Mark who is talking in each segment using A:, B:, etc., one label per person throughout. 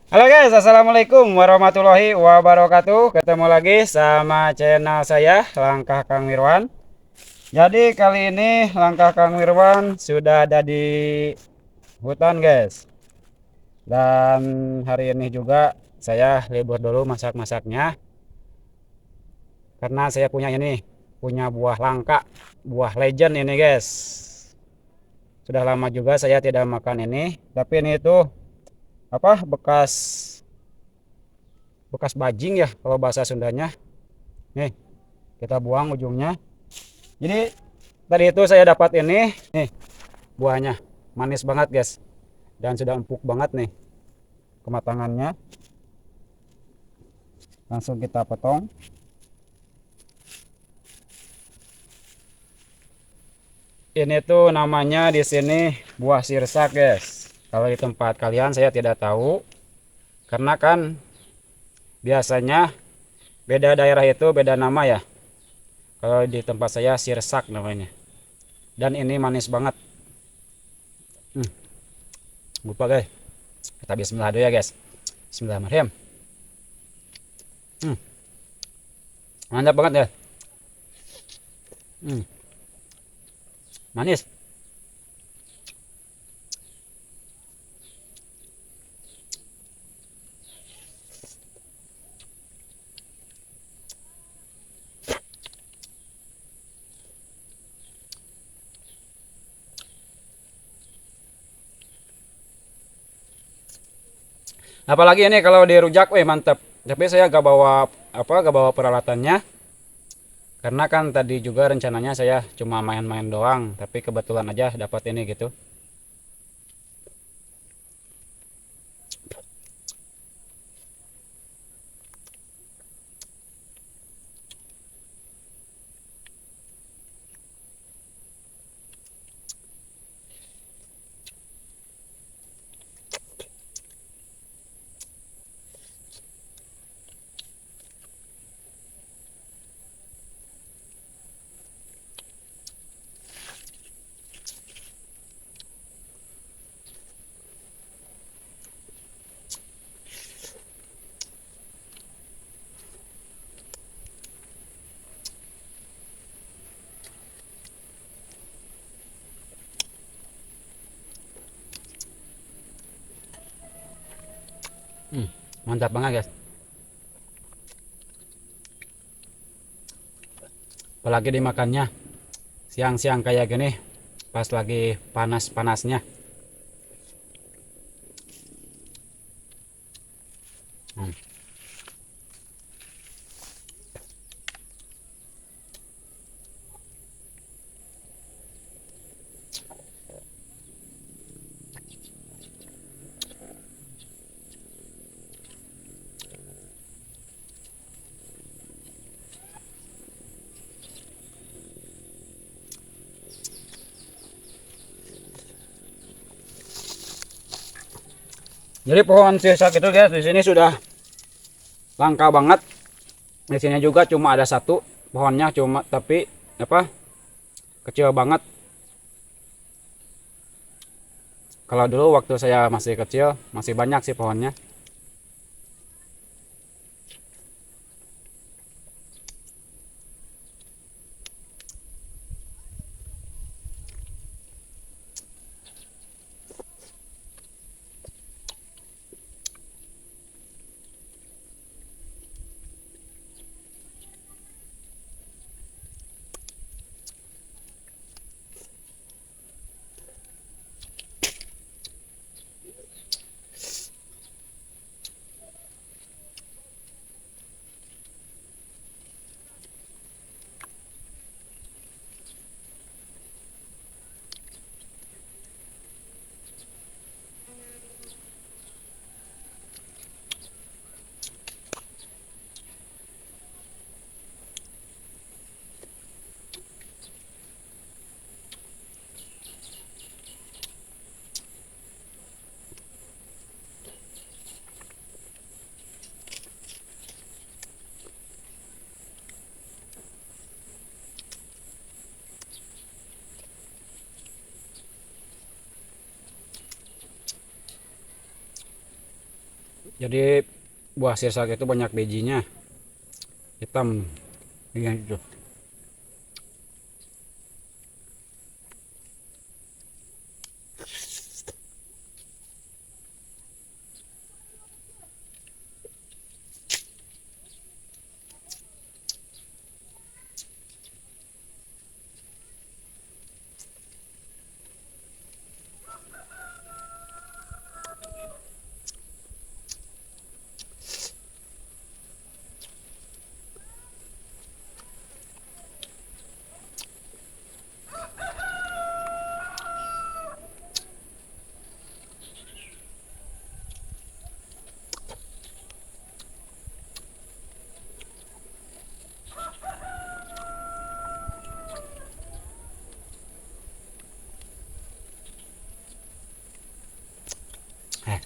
A: Halo guys, assalamualaikum warahmatullahi wabarakatuh. Ketemu lagi sama channel saya, Langkah Kang Mirwan. Jadi kali ini Langkah Kang Mirwan sudah ada di hutan guys. Dan hari ini juga saya libur dulu masak-masaknya. Karena saya punya ini, punya buah langka, buah legend ini guys. Sudah lama juga saya tidak makan ini, tapi ini tuh apa bekas bekas bajing ya kalau bahasa Sundanya. Nih, kita buang ujungnya. Jadi tadi itu saya dapat ini nih, buahnya manis banget guys, dan sudah empuk banget nih kematangannya. Langsung kita potong. Ini tuh namanya di sini buah sirsak guys. Kalau di tempat kalian saya tidak tahu, karena kan biasanya beda daerah itu beda nama ya. Kalau di tempat saya sirsak namanya, dan ini manis banget. hmm, Lupa guys, kita bismillah dulu ya guys. Bismillahirrahmanirrahim. hmm, Mantap banget ya. hmm, Manis. Apalagi ini kalau dirujak, weh mantap. Tapi saya gak bawa gak bawa peralatannya. Karena kan tadi juga rencananya saya cuma main-main doang, tapi kebetulan aja dapat ini gitu. Hmm, Mantap banget guys. Apalagi dimakannya siang-siang kayak gini, pas lagi panas-panasnya. Hmm. Jadi pohon sirsak itu guys di sini sudah langka banget. Di sini juga cuma ada satu pohonnya, cuma tapi apa kecil banget. Kalau dulu waktu saya masih kecil masih banyak sih pohonnya. Jadi buah sirsak itu banyak bijinya, hitam gitu. Eh,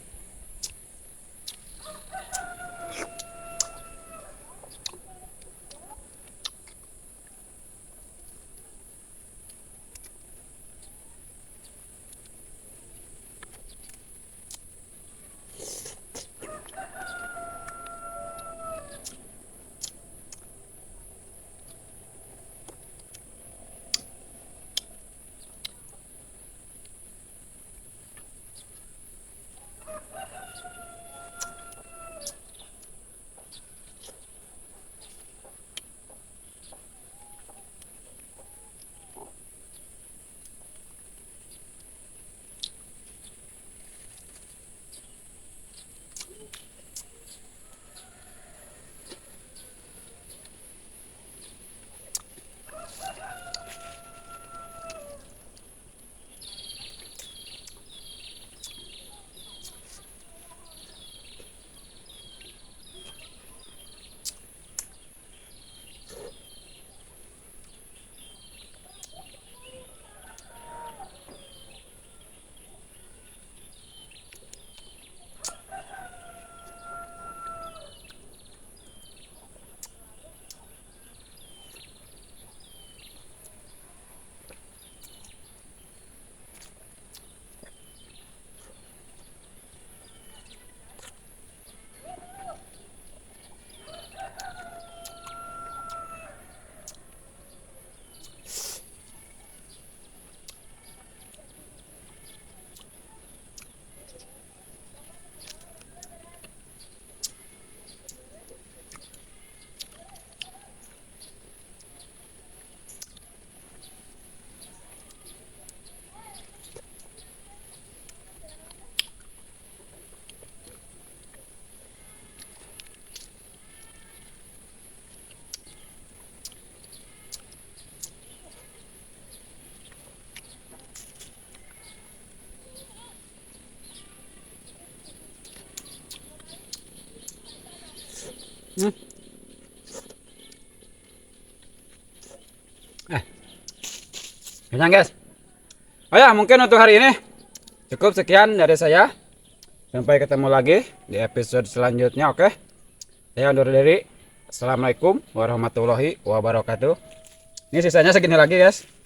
A: hmm, eh, kenyang guys. Oh ya, mungkin untuk hari ini cukup sekian dari saya. Sampai ketemu lagi di episode selanjutnya, oke? Saya undur diri. Assalamualaikum warahmatullahi wabarakatuh. Ini sisanya segini lagi, guys.